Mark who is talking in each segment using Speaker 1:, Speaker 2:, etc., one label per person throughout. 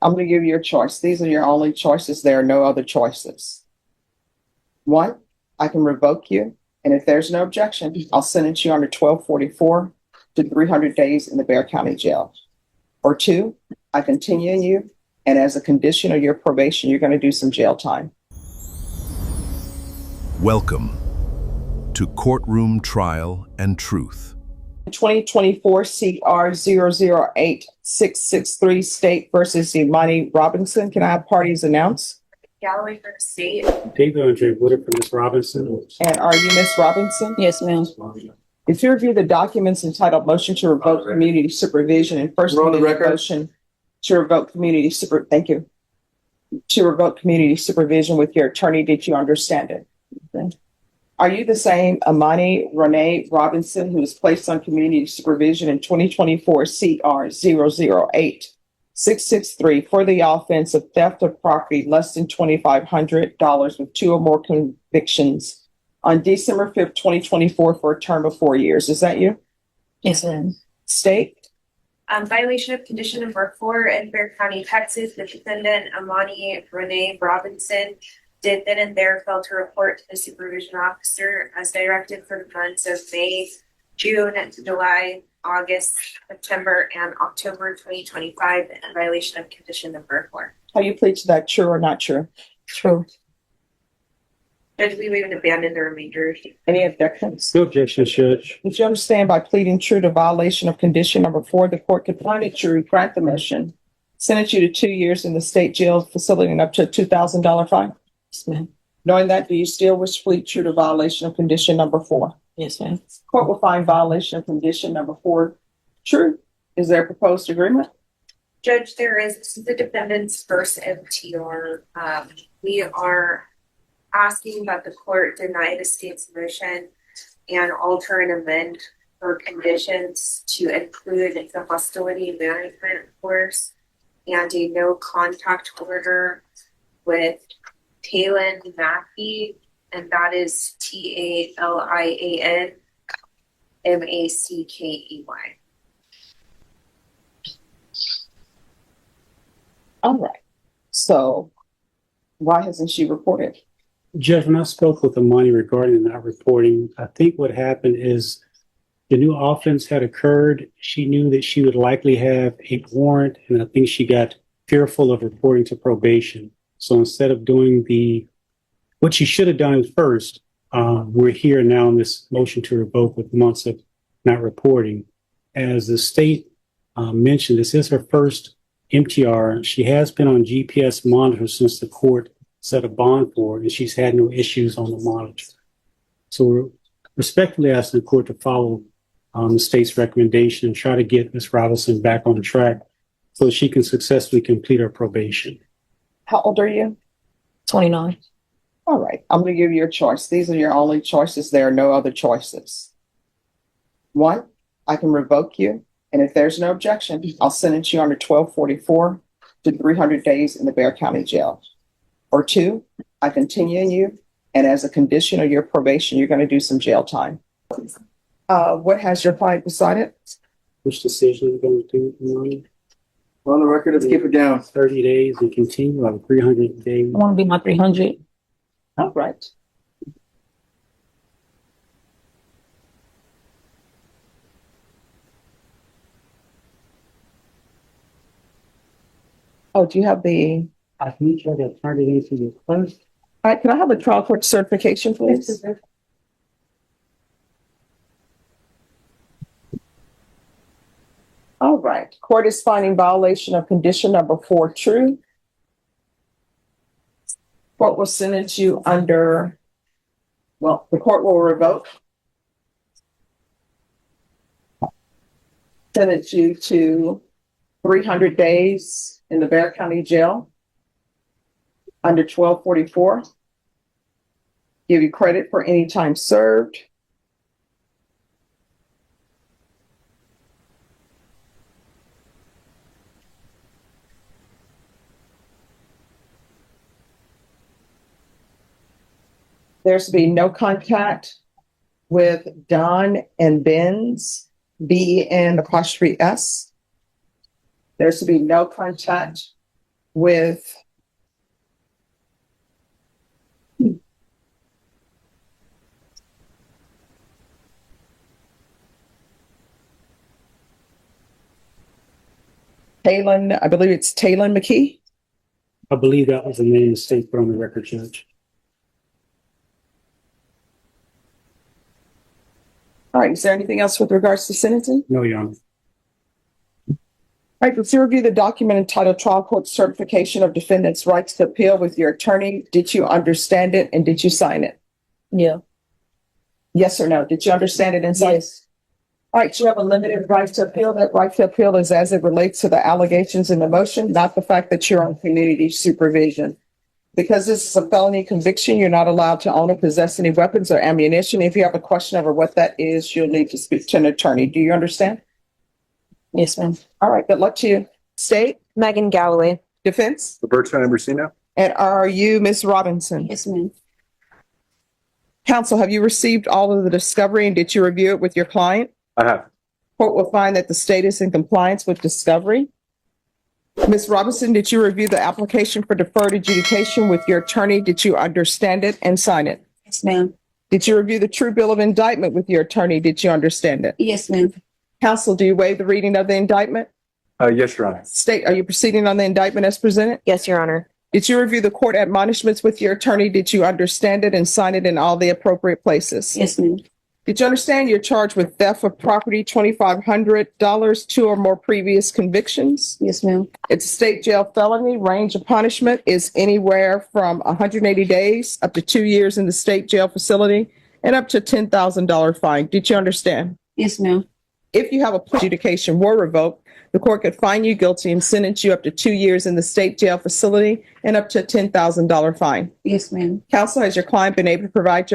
Speaker 1: I'm going to give you a choice. These are your only choices. There are no other choices. One, I can revoke you. And if there's no objection, I'll sentence you under 1244 to 300 days in the Bexar County Jail. Or two, I continue you. And as a condition of your probation, you're going to do some jail time.
Speaker 2: Welcome to Courtroom Trial and Truth.
Speaker 1: 2024 CR 008663 State versus Ammani Robinson. Can I have parties announced?
Speaker 3: Galloway for the state.
Speaker 4: David Andre Woodard for Ms. Robinson.
Speaker 1: And are you Ms. Robinson?
Speaker 5: Yes, ma'am.
Speaker 1: If you review the documents entitled Motion to Revoke Community Supervision and First Amendment Motion to Revoke Community Thank you. To revoke community supervision with your attorney, did you understand it? Okay. Are you the same Ammani Robinson who was placed on community supervision in 2024 CR 008663 for the offense of theft of property less than $2,500 with two or more convictions on December 5th, 2024 for a term of 4 years? Is that you?
Speaker 5: Yes, ma'am.
Speaker 1: State?
Speaker 3: Violation of condition number 4 in Bexar County, Texas. The defendant, Ammani Robinson, did then and there fail to report to the supervision officer as directed for the months of May, June, July, August, September, and October 2025 in violation of condition number 4.
Speaker 1: How you plead to that, true or not true?
Speaker 5: True.
Speaker 3: Judge, we even abandon the remainder.
Speaker 1: Any objections?
Speaker 4: No objections, Judge.
Speaker 1: Did you understand by pleading true to violation of condition number 4, the court could find it true, grant the motion, sentence you to 2 years in the state jail facility and up to a $2,000 fine?
Speaker 5: Yes, ma'am.
Speaker 1: Knowing that, do you still wish to plead true to violation of condition number 4?
Speaker 5: Yes, ma'am.
Speaker 1: Court will find violation of condition number 4 true. Is there a proposed agreement?
Speaker 3: Judge, this is the defendant's first MTR. We are asking that the court deny the state's motion and alter and amend her conditions to include the hostility management course and a no contact order with Talian Mackey, and that is TALIAN MACKEY.
Speaker 1: All right. So why hasn't she reported?
Speaker 4: Judge, when I spoke with Ammani regarding not reporting, I think what happened is the new offense had occurred. She knew that she would likely have a warrant, and I think she got fearful of reporting to probation. So instead of doing what she should have done first, we're here now in this motion to revoke with months of not reporting. As the state mentioned, this is her first MTR. She has been on GPS monitor since the court set a bond for her, and she's had no issues on the monitor. So we're respectfully asking the court to follow the state's recommendation and try to get Ms. Robinson back on track so that she can successfully complete her probation.
Speaker 1: How old are you?
Speaker 5: 29.
Speaker 1: All right. I'm going to give you a choice. These are your only choices. There are no other choices. One, I can revoke you. And if there's no objection, I'll sentence you under 1244 to 300 days in the Bexar County Jail. Or two, I continue you. And as a condition of your probation, you're going to do some jail time. What has your client decided?
Speaker 4: Which decision are you going to do, Ammani?
Speaker 6: On the record, let's keep it down.
Speaker 4: 30 days and continue on 300 days.
Speaker 5: I want to be my 300.
Speaker 1: All right. Oh, do you have the...
Speaker 4: I think you got 30 days to your first.
Speaker 1: All right, can I have a trial court certification, please? All right. Court is finding violation of condition number 4 true. Court will sentence you under, the court will revoke. Sentence you to 300 days in the Bexar County Jail under 1244. Give you credit for any time served. There's to be no contact with Don and Ben's, B-E-N apostrophe S. There's to be no contact with Talon, I believe it's Talon McKee.
Speaker 4: I believe that was the name the state put on the record, Judge.
Speaker 1: All right, is there anything else with regards to sentencing?
Speaker 4: No, Your Honor.
Speaker 1: All right, let's review the document entitled Trial Court Certification of Defendant's Rights to Appeal with your attorney. Did you understand it and did you sign it?
Speaker 5: Yeah.
Speaker 1: Yes or no? Did you understand it and sign it?
Speaker 5: Yes.
Speaker 1: All right, you have a limited right to appeal. That right to appeal is as it relates to the allegations in the motion, not the fact that you're on community supervision. Because this is a felony conviction, you're not allowed to own or possess any weapons or ammunition. If you have a question over what that is, you'll need to speak to an attorney. Do you understand?
Speaker 5: Yes, ma'am.
Speaker 1: All right, good luck to you. State,
Speaker 7: Megan Galloway.
Speaker 1: defense,
Speaker 6: Roberto Ambrosino.
Speaker 1: and are you Ms. Robinson?
Speaker 5: Yes, ma'am.
Speaker 1: Counsel, have you received all of the discovery and did you review it with your client?
Speaker 6: I have.
Speaker 1: Court will find that the state is in compliance with discovery. Ms. Robinson, did you review the application for deferred adjudication with your attorney? Did you understand it and sign it?
Speaker 5: Yes, ma'am.
Speaker 1: Did you review the true bill of indictment with your attorney? Did you understand it?
Speaker 5: Yes, ma'am.
Speaker 1: Counsel, do you waive the reading of the indictment?
Speaker 6: Yes, Your Honor.
Speaker 1: State, are you proceeding on the indictment as presented?
Speaker 7: Yes, Your Honor.
Speaker 1: Did you review the court admonishments with your attorney? Did you understand it and sign it in all the appropriate places?
Speaker 5: Yes, ma'am.
Speaker 1: Did you understand you're charged with theft of property, $2,500, 2 or more previous convictions?
Speaker 5: Yes, ma'am.
Speaker 1: It's a state jail felony. Range of punishment is anywhere from 180 days up to 2 years in the state jail facility and up to a $10,000 fine. Did you understand?
Speaker 5: Yes, ma'am.
Speaker 1: If you have a plea adjudication were revoked, the court could find you guilty and sentence you up to 2 years in the state jail facility and up to a $10,000 fine.
Speaker 5: Yes, ma'am.
Speaker 1: Counsel, has your client been able to provide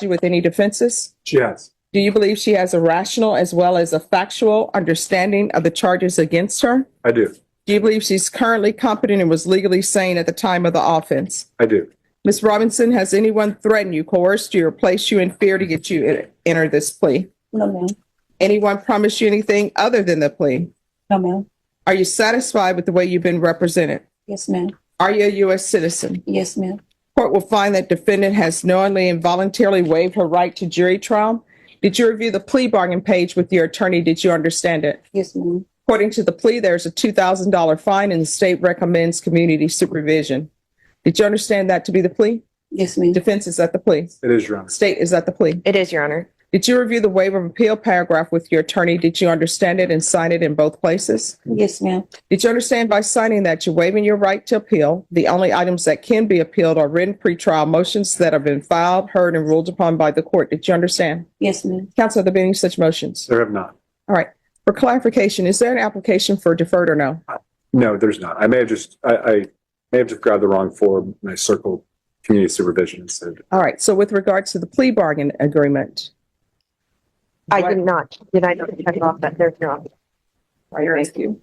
Speaker 1: you with any defenses?
Speaker 6: She has.
Speaker 1: Do you believe she has a rational as well as a factual understanding of the charges against her?
Speaker 6: I do.
Speaker 1: Do you believe she's currently competent and was legally sane at the time of the offense?
Speaker 6: I do.
Speaker 1: Ms. Robinson, has anyone threatened you, coerced you, or placed you in fear to get you to enter this plea?
Speaker 5: No, ma'am.
Speaker 1: Anyone promised you anything other than the plea?
Speaker 5: No, ma'am.
Speaker 1: Are you satisfied with the way you've been represented?
Speaker 5: Yes, ma'am.
Speaker 1: Are you a U.S. citizen?
Speaker 5: Yes, ma'am.
Speaker 1: Court will find that defendant has knowingly and voluntarily waived her right to jury trial. Did you review the plea bargain page with your attorney? Did you understand it?
Speaker 5: Yes, ma'am.
Speaker 1: According to the plea, there's a $2,000 fine and the state recommends community supervision. Did you understand that to be the plea?
Speaker 5: Yes, ma'am.
Speaker 1: Defense is at the plea.
Speaker 6: It is, Your Honor.
Speaker 1: State is at the plea.
Speaker 7: It is, Your Honor.
Speaker 1: Did you review the waiver of appeal paragraph with your attorney? Did you understand it and sign it in both places?
Speaker 5: Yes, ma'am.
Speaker 1: Did you understand by signing that you're waiving your right to appeal? The only items that can be appealed are written pretrial motions that have been filed, heard, and ruled upon by the court. Did you understand?
Speaker 5: Yes, ma'am.
Speaker 1: Counsel, have there been any such motions?
Speaker 6: There have not.
Speaker 1: All right. For clarification, is there an application for deferred or no?
Speaker 6: No, there's not. I may have just grabbed the wrong form and I circled community supervision instead.
Speaker 1: All right. So with regards to the plea bargain agreement,
Speaker 7: I did not. Did I not check off that? There's no.
Speaker 1: Thank you.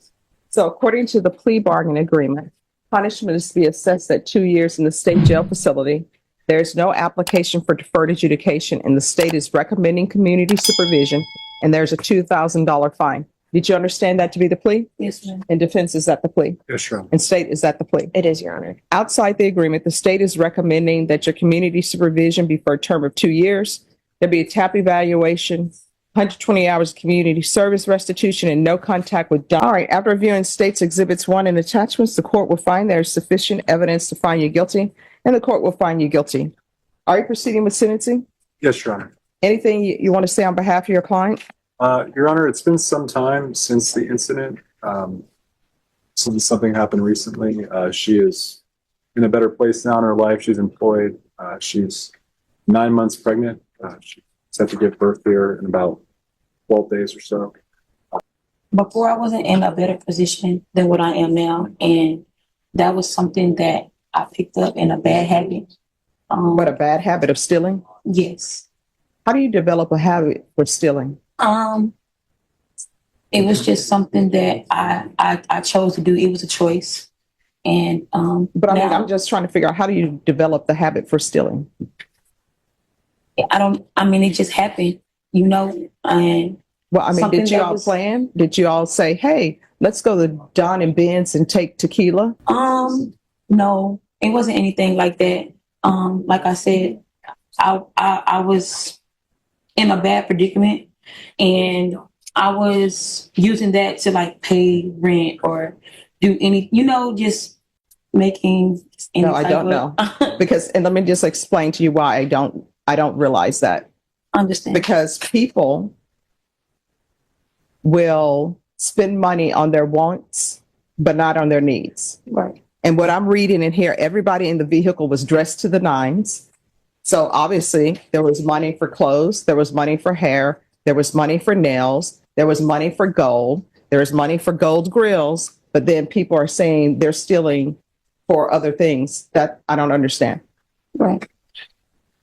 Speaker 1: So according to the plea bargain agreement, punishment is to be assessed at 2 years in the state jail facility. There's no application for deferred adjudication and the state is recommending community supervision and there's a $2,000 fine. Did you understand that to be the plea?
Speaker 5: Yes, ma'am.
Speaker 1: And defense is at the plea
Speaker 6: Yes, Your Honor.
Speaker 1: and state is at the plea.
Speaker 7: It is, Your Honor.
Speaker 1: Outside the agreement, the state is recommending that your community supervision be for a term of 2 years. There'll be a TAP evaluation, 120 hours of community service restitution, and no contact with All right. After reviewing states exhibits 1 and attachments, the court will find there is sufficient evidence to find you guilty, and the court will find you guilty. Are you proceeding with sentencing?
Speaker 6: Yes, Your Honor.
Speaker 1: Anything you want to say on behalf of your client?
Speaker 6: Your Honor, it's been some time since the incident. Since something happened recently, she is in a better place now in her life. She's employed. She's 9 months pregnant. She's set to give birth here in about 12 days or so.
Speaker 5: Before I wasn't in a better position than what I am now. And that was something that I picked up in a bad habit.
Speaker 1: But a bad habit of stealing?
Speaker 5: Yes.
Speaker 1: How do you develop a habit for stealing?
Speaker 5: It was just something that I chose to do. It was a choice. And
Speaker 1: But I'm just trying to figure out, how do you develop the habit for stealing?
Speaker 5: it just happened, and
Speaker 1: Well, I mean,
Speaker 5: Something
Speaker 1: did you
Speaker 5: that
Speaker 1: all
Speaker 5: was-
Speaker 1: plan? Did you all say, hey, Let's go to Don and Ben's and take tequila.
Speaker 5: No, it wasn't anything like that. Like I said, I was in a bad predicament, and I was using that to like pay rent or do any, just making any
Speaker 1: No, I
Speaker 5: type
Speaker 1: don't
Speaker 5: of-
Speaker 1: know. Because, and let me just explain to you why I don't realize that.
Speaker 5: Understand.
Speaker 1: Because people will spend money on their wants, but not on their needs.
Speaker 5: Right.
Speaker 1: And what I'm reading in here, everybody in the vehicle was dressed to the nines. So obviously there was money for clothes, there was money for hair, there was money for nails, there was money for gold, there was money for gold grills, but then people are saying they're stealing for other things that I don't understand.
Speaker 5: Right.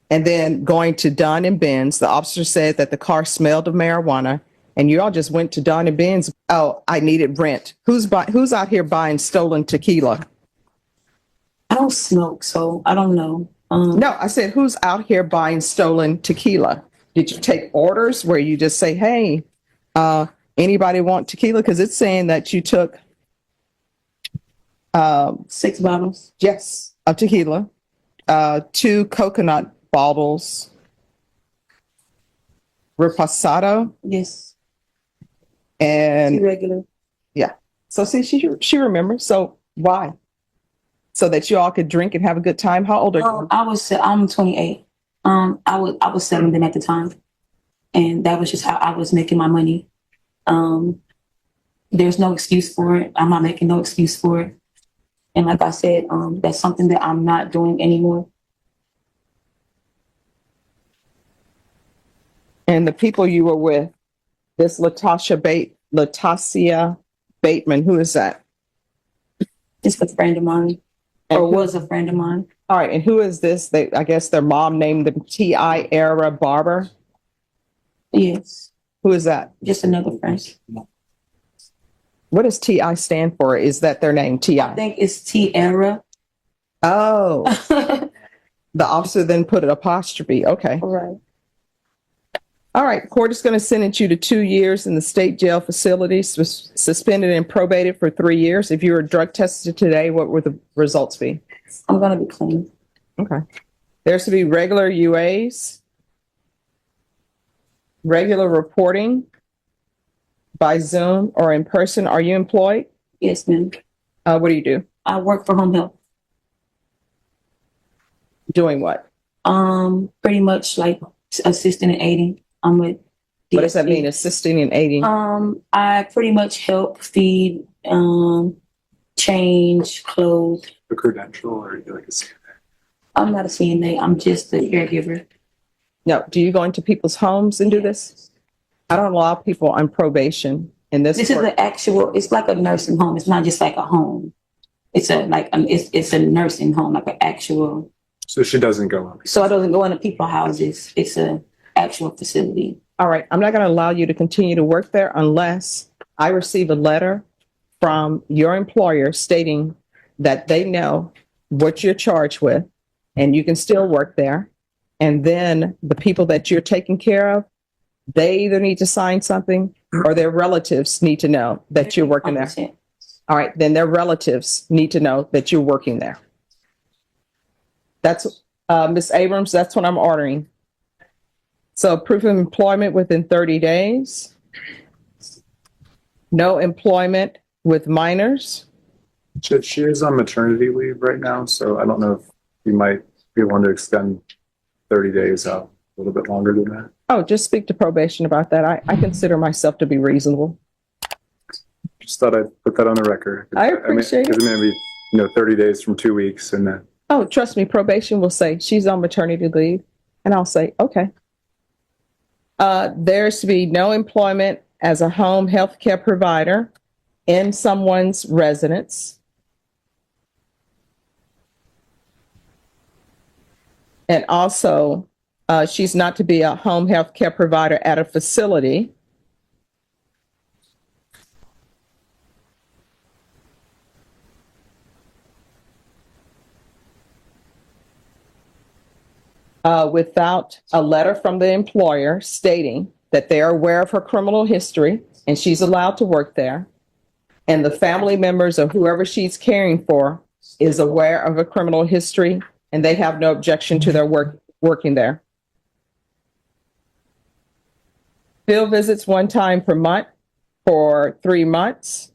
Speaker 1: And then going to Don and Ben's, the officer said that the car smelled of marijuana, and you all just went to Don and Ben's. Oh, I needed rent. Who's out here buying stolen tequila?
Speaker 5: I don't smoke, so I don't know.
Speaker 1: No, I said, who's out here buying stolen tequila? Did you take orders where you just say, hey, anybody want tequila? Because it's saying that you took
Speaker 5: 6 bottles.
Speaker 1: yes, of tequila, 2 coconut bottles, reposado,
Speaker 5: Yes.
Speaker 1: and
Speaker 5: Regular.
Speaker 1: so see, she remembers. So why? So that you all could drink and have a good time. How old are you?
Speaker 5: I'm 28. I was 17 at the time, and that was just how I was making my money. There's no excuse for it. I'm not making no excuse for it. And like I said, that's something that I'm not doing anymore.
Speaker 1: And the people you were with, this Latasia Bateman, who is that?
Speaker 5: Just a friend of mine,
Speaker 1: And
Speaker 5: or
Speaker 1: who-
Speaker 5: was a friend of mine.
Speaker 1: All right, and who is this? I guess their mom named them T.I. Era Barber.
Speaker 5: Yes,
Speaker 1: Who is that?
Speaker 5: just another friend.
Speaker 1: What does T.I. stand for? Is that their name,
Speaker 5: I
Speaker 1: T.I.?
Speaker 5: think it's Tierra.
Speaker 1: Oh, the officer then put an apostrophe. Okay.
Speaker 5: Right.
Speaker 1: All right, court is going to sentence you to 2 years in the state jail facility, suspended and probated for 3 years. If you were drug tested today, what would the results be?
Speaker 5: I'm gonna be clean.
Speaker 1: Okay. There's to be regular UAs, regular reporting by Zoom or in person. Are you employed?
Speaker 5: Yes, ma'am.
Speaker 1: What do you do?
Speaker 5: I work for home health.
Speaker 1: Doing what?
Speaker 5: Pretty much like assisting and aiding. I'm with.
Speaker 1: What does that
Speaker 5: DSP.
Speaker 1: mean? Assisting and aiding?
Speaker 5: I pretty much help feed, change, clothe.
Speaker 6: A credential or are you like a CNA?
Speaker 5: I'm not a CNA. I'm just a caregiver.
Speaker 1: No. Do you go into people's homes and do this? I don't allow people on probation in this.
Speaker 5: This is
Speaker 1: court.
Speaker 5: the actual. It's like a nursing home. It's not just like a home. It's it's a nursing home, like an actual.
Speaker 6: So she doesn't go on.
Speaker 5: So it doesn't go into people's houses. It's a actual facility.
Speaker 1: All right. I'm not going to allow you to continue to work there unless I receive a letter from your employer stating that they know what you're charged with and you can still work there. And then the people that you're taking care of, they either need to sign something or their relatives need to know that you're working there.
Speaker 5: 100%.
Speaker 1: All right. Then their relatives need to know that you're working there. That's Ms. Abrams. That's what I'm ordering. So proof of employment within 30 days. No employment with minors.
Speaker 6: She is on maternity leave right now, so I don't know if you might be willing to extend 30 days out a little bit longer than that.
Speaker 1: Oh, just speak to probation about that. I consider myself to be reasonable.
Speaker 6: Just thought I'd put that on the record.
Speaker 1: I appreciate it.
Speaker 6: It's going to be, 30 days from 2 weeks and then.
Speaker 1: Oh, trust me, probation will say she's on maternity leave. And I'll say, okay. There's to be no employment as a home health care provider in someone's residence. And also, she's not to be a home health care provider at a facility. Without a letter from the employer stating that they are aware of her criminal history and she's allowed to work there. and the family members of whoever she's caring for is aware of a criminal history and they have no objection to their working there. Field visits 1 time per month for 3 months.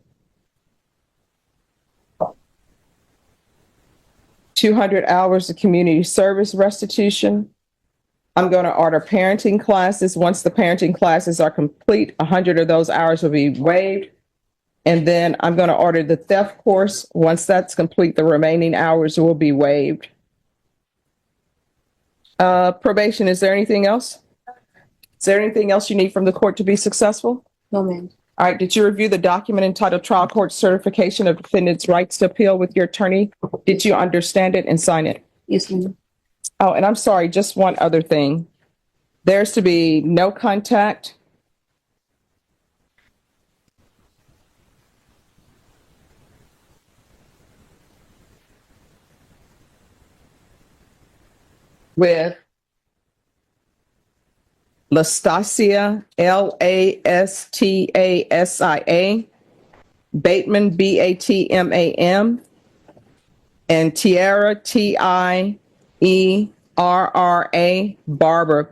Speaker 1: 200 hours of community service restitution. I'm going to order parenting classes. Once the parenting classes are complete, 100 of those hours will be waived. And then I'm going to order the theft course. Once that's complete, the remaining hours will be waived. Probation, is there anything else? Is there anything else you need from the court to be successful?
Speaker 5: No, ma'am.
Speaker 1: All right, did you review the document entitled Trial Court Certification of Defendant's Rights to Appeal with your attorney? Did you understand it and sign it?
Speaker 5: Yes, ma'am.
Speaker 1: Oh, and I'm sorry, just one other thing. There's to be no contact with Lastasia, Lastasia, Bateman, Batman, and Tierra, Tierra, Barber, Barber.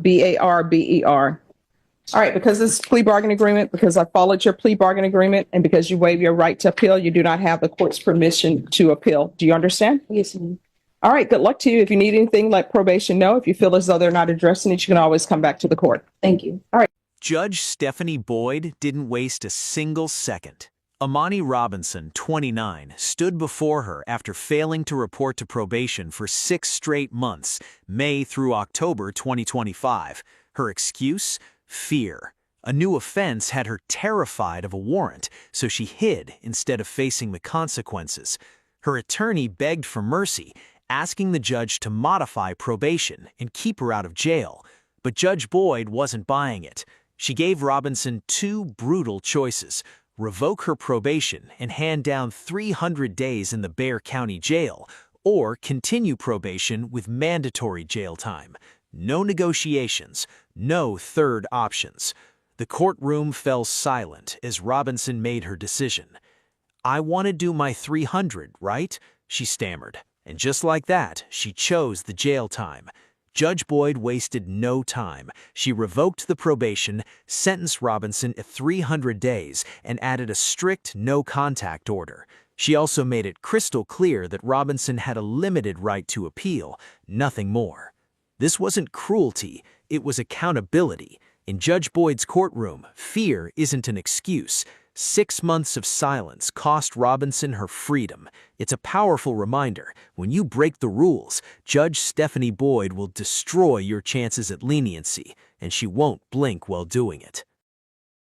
Speaker 1: All right, because this is plea bargain agreement, because I followed your plea bargain agreement, and because you waive your right to appeal, you do not have the court's permission to appeal. Do you understand?
Speaker 5: Yes, ma'am.
Speaker 1: All right, good luck to you. If you need anything, let probation know. If you feel as though they're not addressing it, you can always come back to the court.
Speaker 5: Thank you.
Speaker 8: Judge Stephanie Boyd didn't waste a single second. Ammani Robinson, 29, stood before her after failing to report to probation for 6 straight months, May through October 2025. Her excuse? Fear. A new offense had her terrified of a warrant, so she hid instead of facing the consequences. Her attorney begged for mercy, asking the judge to modify probation and keep her out of jail. But Judge Boyd wasn't buying it. She gave Robinson 2 brutal choices: revoke her probation and hand down 300 days in the Bexar County Jail, or continue probation with mandatory jail time. No negotiations, no third options. The courtroom fell silent as Robinson made her decision. "I want to do my 300, right?" she stammered. And just like that, she chose the jail time. Judge Boyd wasted no time. She revoked the probation, sentenced Robinson at 300 days, and added a strict no-contact order. She also made it crystal clear that Robinson had a limited right to appeal, nothing more. This wasn't cruelty, it was accountability. In Judge Boyd's courtroom, fear isn't an excuse. 6 months of silence cost Robinson her freedom. It's a powerful reminder. When you break the rules, Judge Stephanie Boyd will destroy your chances at leniency, and she won't blink while doing it.